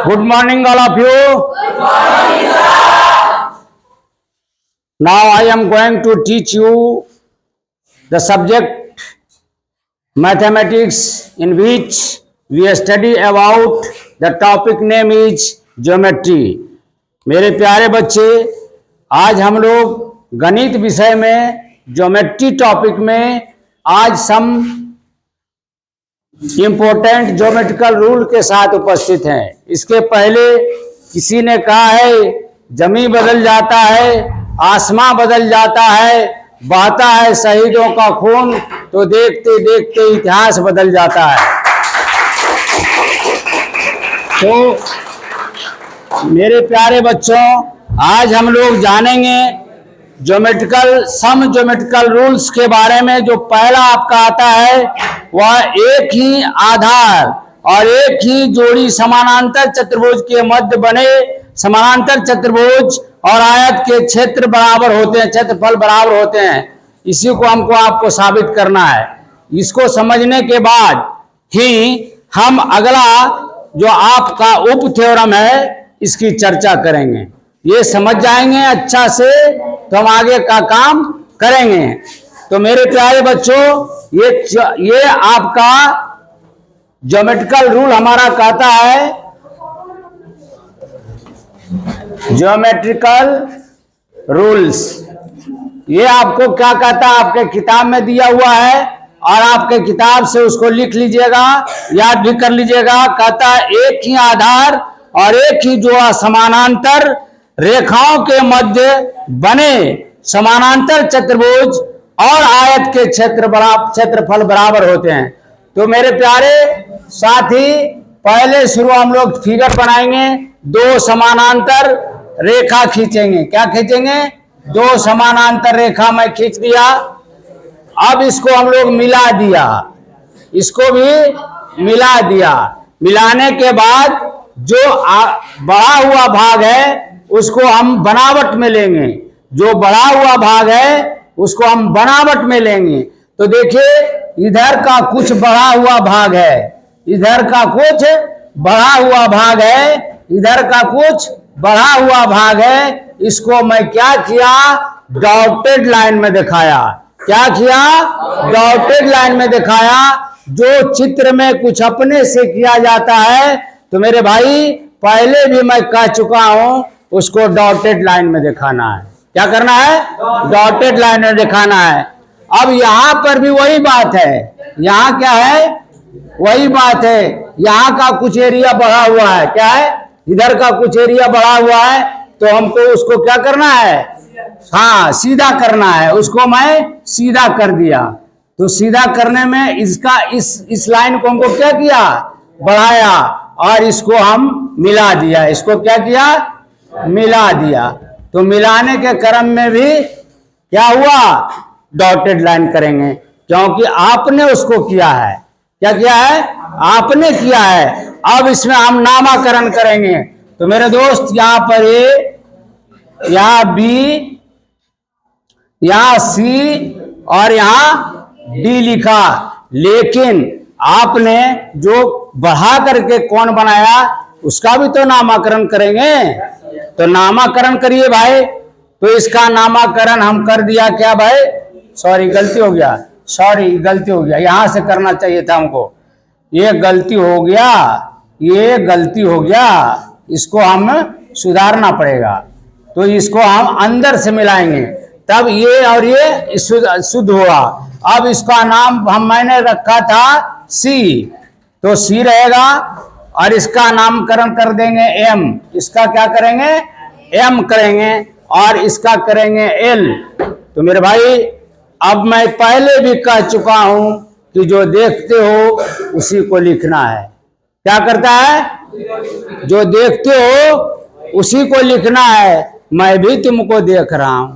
Good morning, all of you. Good morning, sir. Now I am going to teach you the subject mathematics, in which we study about the topic name is geometry. मेरे प्यारे बच्चे, आज हम लोग गणित विषय में geometry topic में आज सम इम्पोर्टेंट ज्योमेट्रिकल रूल के साथ उपस्थित हैं। इसके पहले किसी ने कहा है जमीन बदल जाता है, आसमां बदल जाता है, बहता है शहीदों का खून, तो देखते देखते इतिहास बदल जाता है। तो मेरे प्यारे बच्चों, आज हम लोग जानेंगे ज्योमेट्रिकल रूल्स के बारे में। जो पहला आपका आता है वह एक ही आधार और एक ही जोड़ी समानांतर चतुर्भुज के मध्य बने समानांतर चतुर्भुज और आयत के क्षेत्र बराबर होते हैं, क्षेत्रफल बराबर होते हैं। इसी को हमको आपको साबित करना है। इसको समझने के बाद ही हम अगला जो आपका उप थ्योरम है इसकी चर्चा करेंगे। ये समझ जाएंगे अच्छा से तो हम आगे का काम करेंगे। तो मेरे प्यारे बच्चों, ये आपका ज्योमेट्रिकल रूल हमारा कहता है, ज्योमेट्रिकल रूल्स। ये आपको क्या कहता है, आपके किताब में दिया हुआ है और आपके किताब से उसको लिख लीजिएगा, याद भी कर लीजिएगा। कहता है एक ही आधार और एक ही जो समानांतर रेखाओं के मध्य बने समानांतर चतुर्भुज और आयत के क्षेत्रफल बराबर होते हैं। तो मेरे प्यारे साथी, पहले शुरू हम लोग फिगर बनाएंगे, दो समानांतर रेखा खींचेंगे। क्या खींचेंगे? दो समानांतर रेखा मैं खींच दिया। अब इसको हम लोग मिला दिया, इसको भी मिला दिया। मिलाने के बाद जो बढ़ा हुआ भाग है उसको हम बनावट में लेंगे, जो बढ़ा हुआ भाग है उसको हम बनावट में लेंगे। तो देखिए, इधर का कुछ बढ़ा हुआ भाग है, इधर का कुछ बढ़ा हुआ भाग है, इधर का कुछ बढ़ा हुआ भाग है। इसको मैं क्या किया? डॉटेड लाइन में दिखाया। क्या किया? डॉटेड लाइन में दिखाया। जो चित्र में कुछ अपने से किया जाता है, तो मेरे भाई पहले भी मैं कह चुका हूं, उसको डॉटेड लाइन में दिखाना है। क्या करना है? डॉटेड लाइन में दिखाना है। अब यहां पर भी वही बात है, यहां क्या है? वही बात है। यहां का कुछ एरिया बढ़ा हुआ है, क्या है? इधर का कुछ एरिया बढ़ा हुआ है, तो हमको उसको क्या करना है? हाँ, सीधा करना है। उसको मैं सीधा कर दिया। तो सीधा करने में इसका इस लाइन को हमको क्या किया? बढ़ाया और इसको हम मिला दिया। इसको क्या किया? मिला दिया। तो मिलाने के क्रम में भी क्या हुआ? डॉटेड लाइन करेंगे, क्योंकि आपने उसको किया है। क्या किया है? आपने किया है। अब इसमें हम नामाकरण करेंगे। तो मेरे दोस्त, यहां पर ए, यहां बी, यहां सी और यहां डी लिखा, लेकिन आपने जो बढ़ा करके कौन बनाया उसका भी तो नामाकरण करेंगे। तो नामाकरण करिए भाई। तो इसका नामाकरण हम कर दिया। क्या भाई? सॉरी, गलती हो गया, सॉरी गलती हो गया, यहां से करना चाहिए था हमको। ये गलती हो गया, ये गलती हो गया, इसको हम सुधारना पड़ेगा। तो इसको हम अंदर से मिलाएंगे, तब ये और ये शुद्ध हुआ। अब इसका नाम मैंने रखा था सी, तो सी रहेगा और इसका नामकरण कर देंगे एम। इसका क्या करेंगे? एम करेंगे और इसका करेंगे एल। तो मेरे भाई, अब मैं पहले भी कह चुका हूं कि जो देखते हो उसी को लिखना है। क्या करता है? जो देखते हो उसी को लिखना है। मैं भी तुमको देख रहा हूं,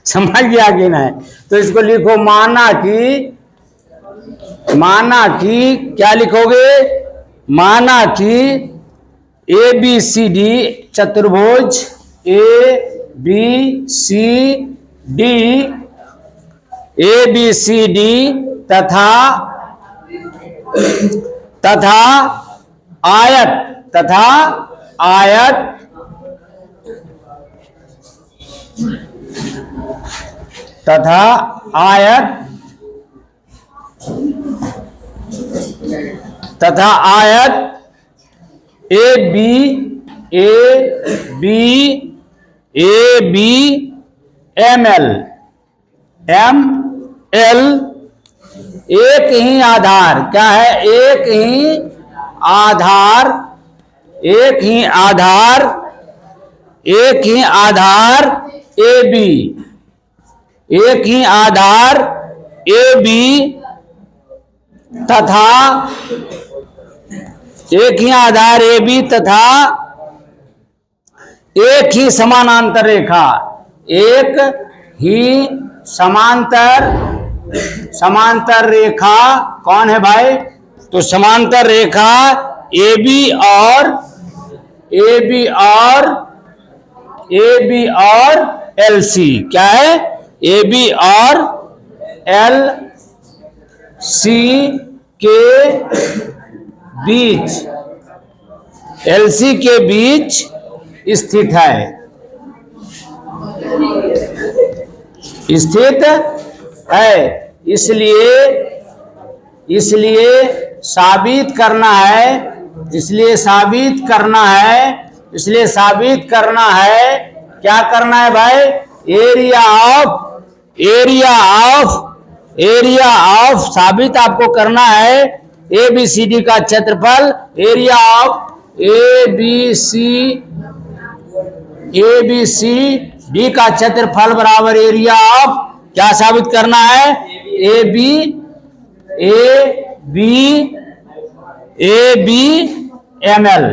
समझ गया कि नहीं? तो इसको लिखो, माना कि क्या लिखोगे? माना कि ए बी सी डी चतुर्भुज ए बी सी डी तथा तथा आयत तथा आयत तथा आयत तथा आयत ए बी एम एल एक ही आधार, क्या है? एक ही आधार ए बी, एक ही आधार ए बी तथा एक ही आधार ए बी तथा एक ही समानांतर रेखा, एक ही समांतर रेखा कौन है भाई? तो समांतर रेखा ए बी और एल सी, क्या है? ए बी और एल सी के बीच, एलसी के बीच स्थित है, इसलिए साबित करना है, क्या करना है भाई? एरिया ऑफ साबित आपको करना है ए बी सी डी का क्षेत्रफल, area of A B C D का क्षेत्रफल बराबर एरिया ऑफ, क्या साबित करना है? A B M L.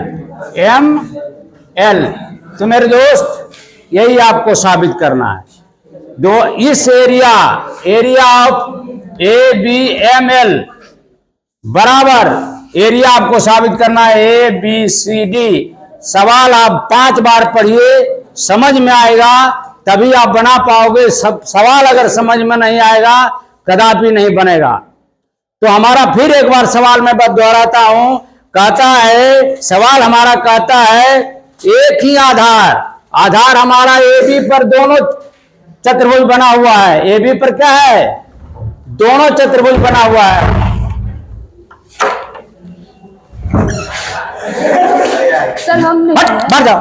तो मेरे दोस्त यही आपको साबित करना है। इस area of A B M L बराबर एरिया आपको साबित करना है ए बी सी डी। सवाल आप 5 बार पढ़िए, समझ में आएगा तभी आप बना पाओगे। सवाल अगर समझ में नहीं आएगा कदापि नहीं बनेगा। तो हमारा फिर एक बार सवाल मैं दोहराता हूं, कहता है सवाल हमारा कहता है एक ही आधार हमारा ए बी पर दोनों चतुर्भुज बना हुआ है। ए बी पर क्या है? दोनों चतुर्भुज बना हुआ है। सर हम बढ़ जाओ।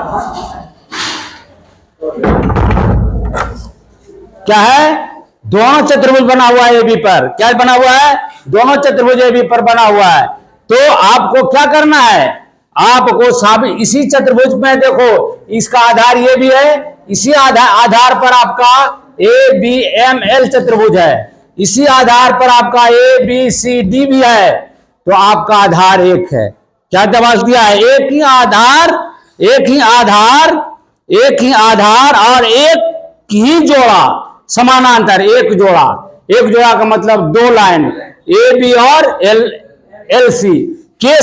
क्या है? दोनों चतुर्भुज बना हुआ है ए बी पर। क्या बना हुआ है? दोनों चतुर्भुज ए बी पर बना हुआ है। तो आपको क्या करना है? आपको साबित, इसी चतुर्भुज में देखो इसका आधार ये भी है, इसी आधार पर आपका ए बी एम एल चतुर्भुज है, इसी आधार पर आपका ए बी सी डी भी है। तो आपका आधार एक है। क्या जवाब दिया है? एक ही आधार और एक ही जोड़ा समानांतर, एक जोड़ा का मतलब 2 लाइन ए बी और एल सी के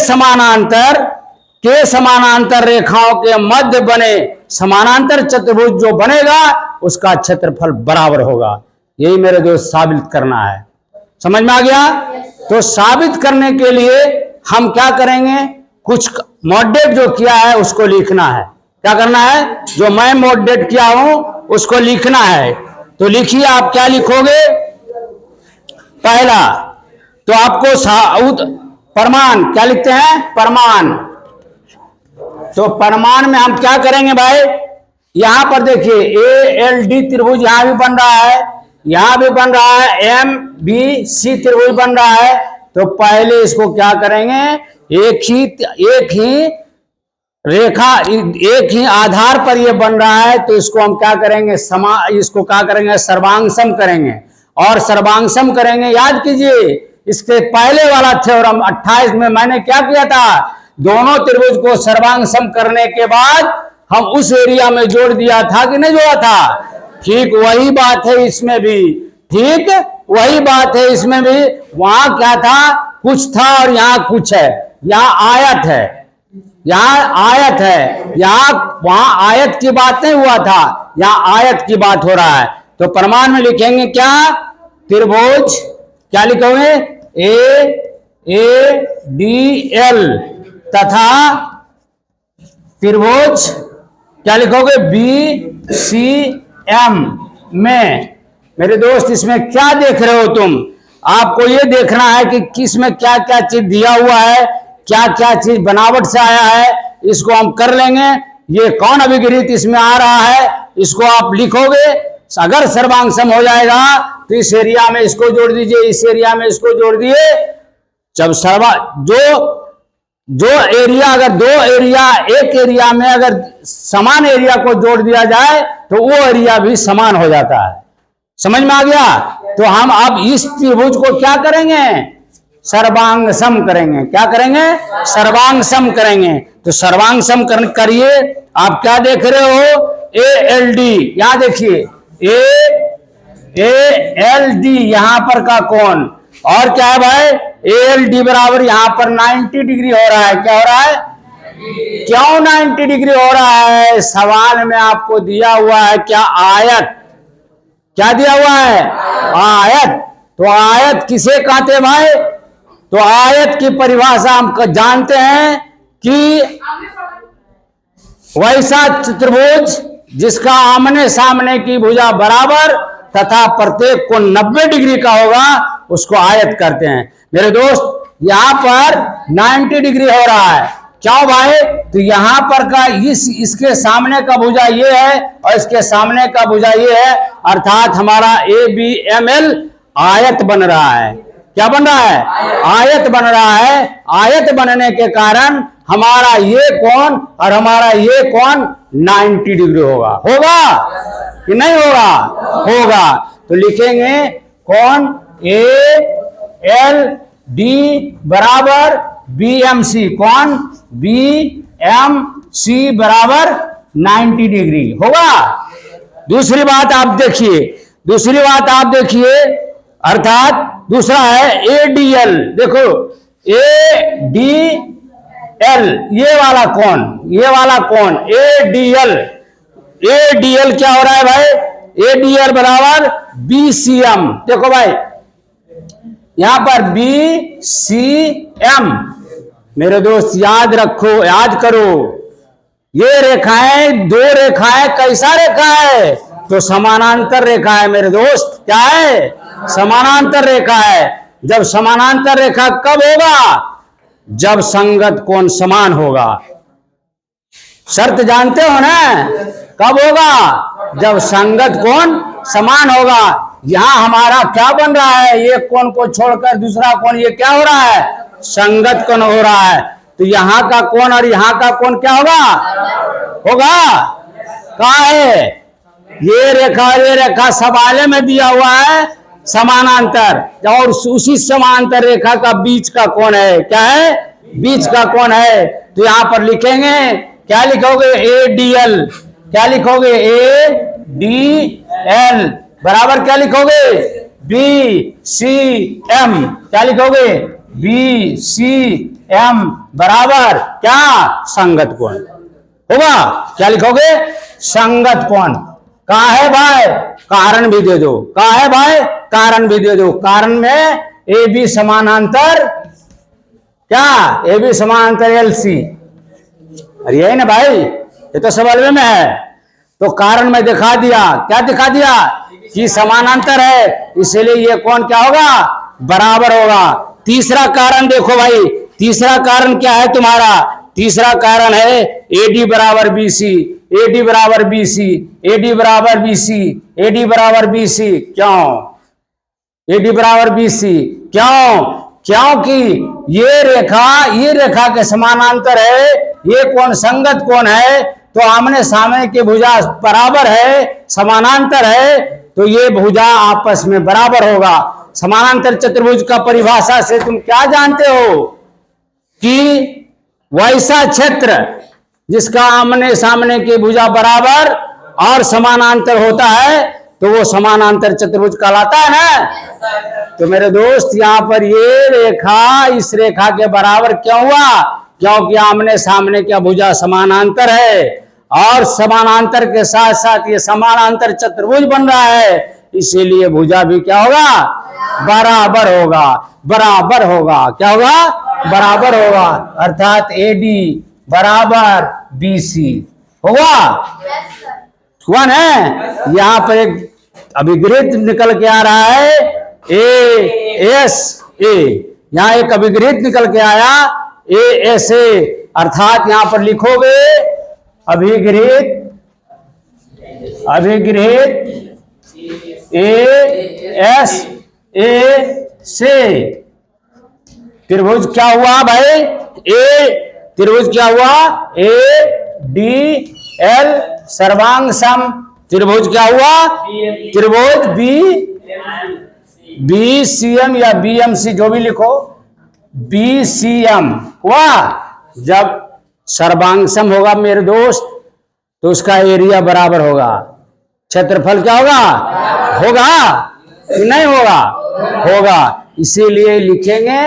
समानांतर रेखाओं के मध्य बने समानांतर चतुर्भुज जो बनेगा उसका क्षेत्रफल बराबर होगा। यही मेरे दोस्त साबित करना है। समझ में आ गया? तो साबित करने के लिए हम क्या करेंगे? कुछ मॉडरेट जो किया है उसको लिखना है। क्या करना है? जो मैं मॉडरेट किया हूं उसको लिखना है। तो लिखिए, आप क्या लिखोगे? पहला तो आपको प्रमाण क्या लिखते हैं? प्रमाण। तो प्रमाण में हम क्या करेंगे भाई? यहां पर देखिए ए एल डी त्रिभुज यहां भी बन रहा है, यहां भी बन रहा है, एम बी सी त्रिभुज बन रहा है। तो पहले इसको क्या करेंगे? एक ही रेखा, एक ही आधार पर ये बन रहा है। तो इसको हम क्या करेंगे? इसको क्या करेंगे? सर्वांगसम करेंगे। और सर्वांगसम करेंगे, याद कीजिए इसके पहले वाला थ्योरम 28 में मैंने क्या किया था? दोनों त्रिभुज को सर्वांगसम करने के बाद हम उस एरिया में जोड़ दिया था कि नहीं जोड़ा था? ठीक वही बात है इसमें भी, ठीक वही बात है इसमें भी। वहां क्या था? कुछ था और यहां कुछ है। यहाँ आयत है, वहां आयत की बात नहीं हुआ था, यहाँ आयत की बात हो रहा है। तो प्रमाण में लिखेंगे क्या? त्रिभुज क्या लिखोगे? ए ADL तथा त्रिभुज क्या लिखोगे BCM में। मेरे दोस्त इसमें क्या देख रहे हो तुम? आपको ये देखना है कि किस में क्या क्या चीज दिया हुआ है, क्या क्या चीज बनावट से आया है, इसको हम कर लेंगे। ये कौन अभिगृहित इसमें आ रहा है, इसको आप लिखोगे। अगर सर्वांग सम हो जाएगा तो इस एरिया में इसको जोड़ दीजिए, इस एरिया में इसको जोड़ दिए। जब जो एरिया, अगर दो एरिया एक एरिया में अगर समान एरिया को जोड़ दिया जाए तो वो एरिया भी समान हो जाता है। समझ में आ गया? तो हम अब इस त्रिभुज को क्या करेंगे? सर्वांग सम करेंगे। क्या करेंगे? सर्वांग सम करेंगे। तो सर्वांग सम करिए। आप क्या देख रहे हो? ALD, यहां देखिए ALD यहां पर का कोण, और क्या है भाई? ALD बराबर यहां पर 90 डिग्री हो रहा है। क्या हो रहा है? क्यों 90 डिग्री हो रहा है? सवाल में आपको दिया हुआ है क्या? आयत। क्या दिया हुआ है? आयत। तो आयत किसे कहते हैं भाई? तो आयत की परिभाषा हम जानते हैं कि वैसा चतुर्भुज जिसका आमने सामने की भुजा बराबर तथा प्रत्येक कोण 90 डिग्री का होगा उसको आयत करते हैं। मेरे दोस्त यहां पर 90 डिग्री हो रहा है। क्यों भाई? तो यहां पर का इसके सामने का भुजा ये है और इसके सामने का भुजा ये है, अर्थात हमारा ABML आयत बन रहा है। क्या बन रहा है? आयत बन रहा है। आयत बनने के कारण हमारा ये कोण और हमारा ये कोण 90 डिग्री होगा। होगा कि नहीं होगा? होगा। तो लिखेंगे कोण ALD बराबर BMC, कोण BMC बराबर 90 डिग्री होगा। दूसरी बात आप देखिए, अर्थात दूसरा है ADL। देखो ADL, ये वाला कोण ADL क्या हो रहा है भाई? ADL बराबर BCM। देखो भाई यहां पर BCM, मेरे दोस्त याद रखो, याद करो, ये रेखाएं दो रेखाएं कैसा रेखा है? तो समानांतर रेखा है मेरे दोस्त। क्या है? समानांतर रेखा है। जब समानांतर रेखा कब होगा? जब संगत कोण समान होगा। शर्त जानते हो ना? कब होगा? जब संगत कोण समान होगा। यहां हमारा क्या बन रहा है? एक कोण को छोड़कर दूसरा कोण, ये क्या हो रहा है? संगत कोण हो रहा है। तो यहां का कोण और यहां का कोण क्या होगा? कहां है? ये रेखा सवाले में दिया हुआ है समानांतर, और उसी समांतर रेखा का बीच का कोण है। क्या है? बीच का कोण है। तो यहां पर लिखेंगे, क्या लिखोगे? ADL। क्या लिखोगे? ADL बराबर क्या लिखोगे? BCM। क्या लिखोगे? BCM बराबर क्या? संगत कोण होगा। क्या लिखोगे? संगत कोण। कहां है भाई? कारण भी दे दो। कहां है भाई? कारण भी दे दो। कारण में AB समानांतर क्या? AB समानांतर LC। अरे यही ना भाई, ये तो सवाल में है। तो कारण में दिखा दिया। क्या दिखा दिया? कि समानांतर है, इसलिए ये कोण क्या होगा? बराबर होगा। तीसरा कारण देखो भाई, तीसरा कारण क्या है तुम्हारा? तीसरा कारण है AD बराबर BC, AD बराबर BC, AD बराबर BC, AD बराबर BC। क्यों AD बराबर BC? क्यों? क्योंकि ये रेखा के समानांतर है, ये कोण संगत कोण है, तो आमने सामने की भुजा बराबर है, समानांतर है, तो ये भुजा आपस में बराबर होगा। समानांतर चतुर्भुज का परिभाषा से तुम क्या जानते हो? कि वैसा क्षेत्र जिसका आमने सामने की भुजा बराबर और समानांतर होता है तो वो समानांतर चतुर्भुज कहलाता है ना। तो मेरे दोस्त यहां पर ये रेखा इस रेखा के बराबर क्यों हुआ? क्योंकि आमने सामने की भुजा समानांतर है, और समानांतर के साथ साथ ये समानांतर चतुर्भुज बन रहा है, इसीलिए भुजा भी क्या होगा? बराबर होगा, बराबर होगा, क्या होगा, बराबर होगा, अर्थात AD बराबर BC होगा। हुआ ना। यहां पर एक अभिगृहित निकल के आ रहा है ASA, यहां एक अभिगृहित निकल के आया ASA, अर्थात यहां पर लिखोगे अभिगृहित ASA से त्रिभुज क्या हुआ भाई, त्रिभुज क्या हुआ, ADL सर्वांग सम, त्रिभुज क्या हुआ, त्रिभुज BCM या BMC जो भी लिखो, BCM हुआ। जब सर्वांग सम होगा मेरे दोस्त तो उसका एरिया बराबर होगा, क्षेत्रफल क्या होगा, होगा कि नहीं होगा, होगा। इसीलिए लिखेंगे,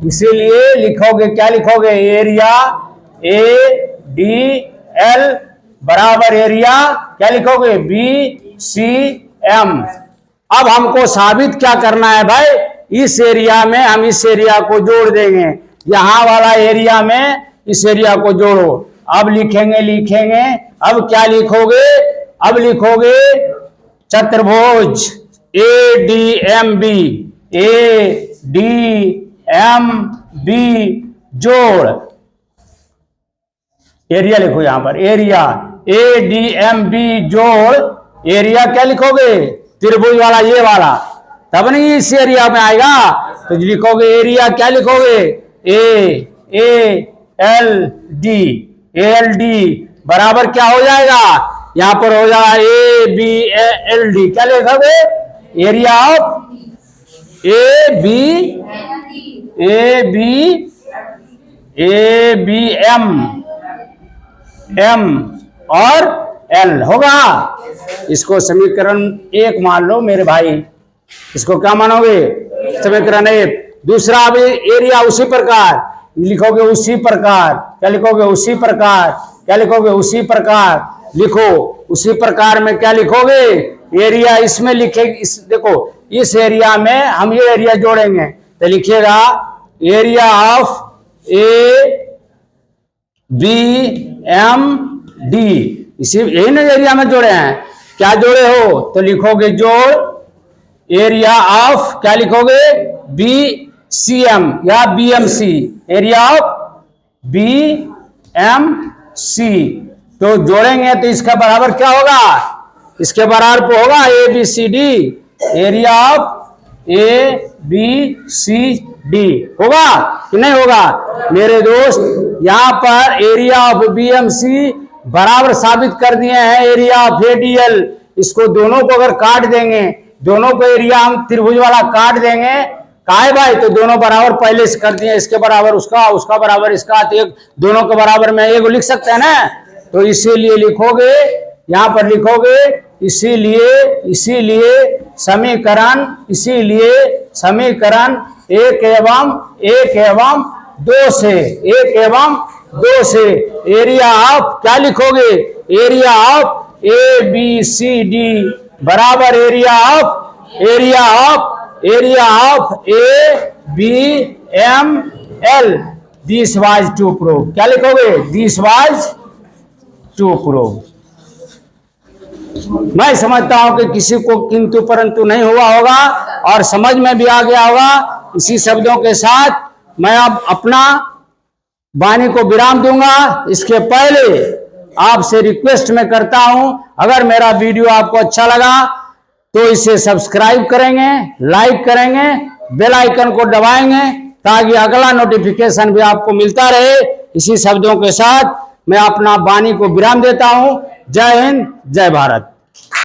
इसीलिए लिखोगे, क्या लिखोगे, एरिया ADL बराबर एरिया क्या लिखोगे, BCM। अब हमको साबित क्या करना है भाई, इस एरिया में हम इस एरिया को जोड़ देंगे, यहां वाला एरिया में इस एरिया को जोड़ो। अब लिखेंगे, अब क्या लिखोगे, अब लिखोगे चतुर्भुज ADMB जोड़, एरिया लिखो यहां पर, एरिया ADMB जोड़, एरिया क्या लिखोगे, त्रिभुज वाला ये वाला, तब नहीं इस एरिया में आएगा, तो लिखोगे एरिया क्या लिखोगे, ALD बराबर क्या हो जाएगा, यहां पर हो जाएगा ABLD, क्या लिखोगे, एरिया ऑफ ABM और L होगा। इसको समीकरण 1 मान लो मेरे भाई, इसको क्या मानोगे, समीकरण 1। दूसरा अभी एरिया उसी प्रकार लिखोगे, उसी प्रकार, क्या लिखोगे, उसी प्रकार, क्या लिखोगे, उसी प्रकार लिखो, उसी प्रकार में क्या लिखोगे, एरिया इसमें लिखे, इस देखो इस एरिया में हम ये एरिया जोड़ेंगे तो लिखिएगा एरिया ऑफ ABMD, इसी यही ना एरिया में जोड़े हैं, क्या जोड़े हो, तो लिखोगे जोड़ एरिया ऑफ, क्या लिखोगे, BCM या BMC, एरिया ऑफ BMC, तो जोड़ेंगे तो इसका बराबर क्या होगा, इसके बराबर होगा ABCD, एरिया ऑफ ABCD होगा कि नहीं होगा मेरे दोस्त। यहां पर एरिया ऑफ BMC बराबर साबित कर दिए हैं एरिया ऑफ ADL, इसको दोनों को अगर काट देंगे, दोनों को एरिया हम त्रिभुज वाला काट देंगे, काहे भाई, तो दोनों बराबर पहले से कर दिए, इसके बराबर उसका, उसका बराबर इसका, तो एक दोनों के बराबर में एक लिख सकते हैं ना, तो इसीलिए लिखोगे, यहां पर लिखोगे, इसीलिए समीकरण, इसीलिए समीकरण 1 एवं 2 से, 1 एवं 2 से एरिया ऑफ, क्या लिखोगे, एरिया ऑफ ABCD बराबर area of ABML, this was to prove, क्या लिखोगे, दिस वाज टू प्रूव। मैं समझता हूं कि किसी को किंतु परंतु नहीं हुआ होगा और समझ में भी आ गया होगा। इसी शब्दों के साथ मैं अब अपना वाणी को विराम दूंगा। इसके पहले आपसे रिक्वेस्ट मैं करता हूं, अगर मेरा वीडियो आपको अच्छा लगा तो इसे सब्सक्राइब करेंगे, लाइक करेंगे, बेल आइकन को दबाएंगे ताकि अगला नोटिफिकेशन भी आपको मिलता रहे। इसी शब्दों के साथ मैं अपना वाणी को विराम देता हूं। जय हिंद, जय भारत।